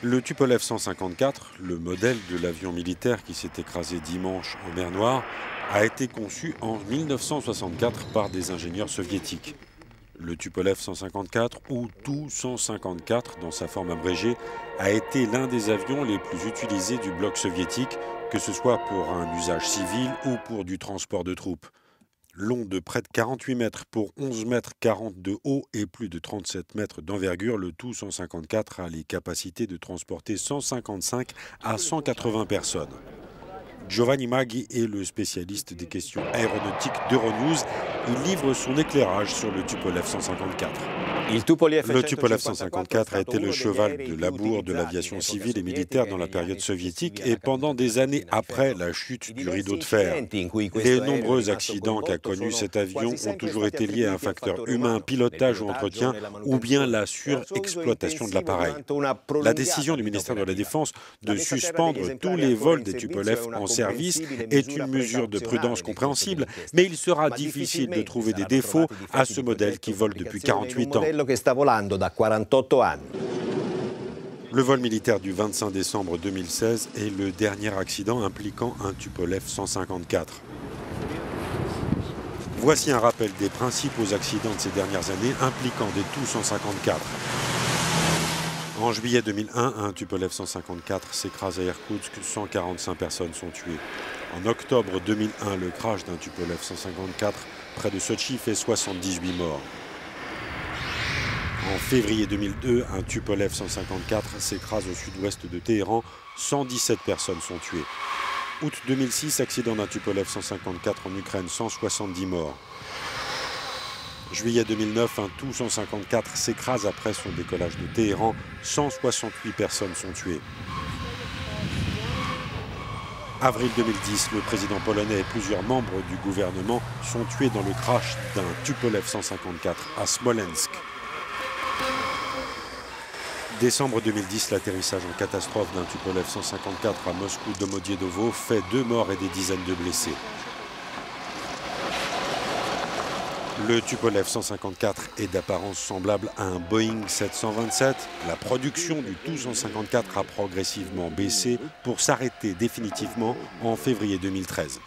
Le Tupolev 154, le modèle de l'avion militaire qui s'est écrasé dimanche en mer Noire, a été conçu en 1964 par des ingénieurs soviétiques. Le Tupolev 154, ou Tu-154 dans sa forme abrégée, a été l'un des avions les plus utilisés du bloc soviétique, que ce soit pour un usage civil ou pour du transport de troupes. Long de près de 48 mètres pour 11 mètres 40 de haut et plus de 37 mètres d'envergure, le Tu-154 a les capacités de transporter 155 à 180 personnes. Giovanni Maggi est le spécialiste des questions aéronautiques d'Euronews. Il livre son éclairage sur le Tupolev 154. Le Tupolev 154 a été le cheval de labour de l'aviation civile et militaire dans la période soviétique et pendant des années après la chute du rideau de fer. Les nombreux accidents qu'a connus cet avion ont toujours été liés à un facteur humain, pilotage ou entretien, ou bien la surexploitation de l'appareil. La décision du ministère de la Défense de suspendre tous les vols des Tupolev en service est une mesure de prudence compréhensible, mais il sera difficile de trouver des défauts à ce modèle qui vole depuis 48 ans. Le vol militaire du 25 décembre 2016 est le dernier accident impliquant un Tupolev 154. Voici un rappel des principaux accidents de ces dernières années impliquant des Tu-154. En juillet 2001, un Tupolev 154 s'écrase à Irkoutsk, 145 personnes sont tuées. En octobre 2001, le crash d'un Tupolev 154 près de Sotchi fait 78 morts. En février 2002, un Tupolev 154 s'écrase au sud-ouest de Téhéran, 117 personnes sont tuées. Août 2006, accident d'un Tupolev 154 en Ukraine, 170 morts. Juillet 2009, un Tu-154 s'écrase après son décollage de Téhéran, 168 personnes sont tuées. Avril 2010, le président polonais et plusieurs membres du gouvernement sont tués dans le crash d'un Tupolev 154 à Smolensk. Décembre 2010, l'atterrissage en catastrophe d'un Tupolev 154 à Moscou-Domodiedovo fait 2 morts et des dizaines de blessés. Le Tupolev 154 est d'apparence semblable à un Boeing 727. La production du Tu-154 a progressivement baissé pour s'arrêter définitivement en février 2013.